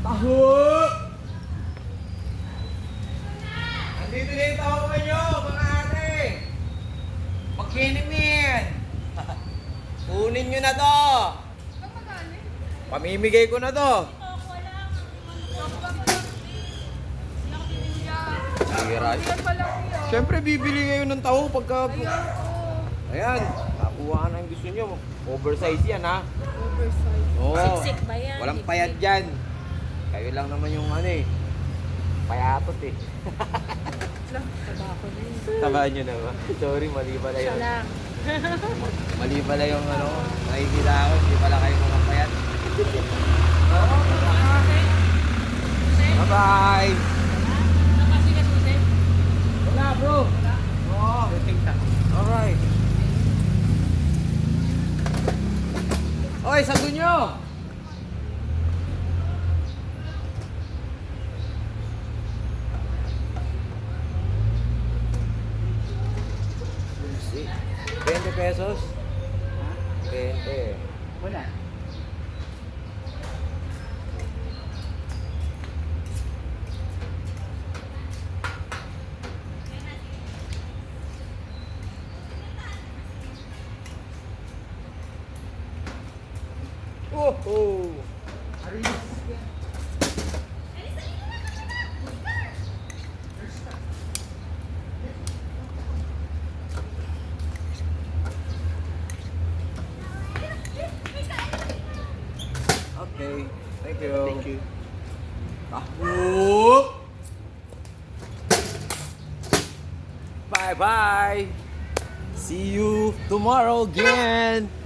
Taho! Andito na yung taho nyo, mga ate! Magkinimin! Kunin nyo na to! Pamimigay ko na to! Sira. Siyempre bibili ngayon ng taho pagka... Ayan, nakuha ka na yung gusto nyo. Oversize yan ha. Oversize. Oo. Siksik ba yan? Walang payat dyan. Kayo lang naman yung ano eh. Payatot eh. Taba ko na yun. Tabahan nyo na ba? Sorry, mali pala Siya yun. lang. Mali pala yung ano, nakikita ako. Hindi pala kayo mga payat. Bye-bye! Nakasi ka susi? Wala bro! Oo. Alright. Oy, sagot nyo! Si 20 pesos? Ha? 20. Wala. Oh, oh. Okay, thank you. Thank you. Taho! Bye-bye! See you tomorrow again!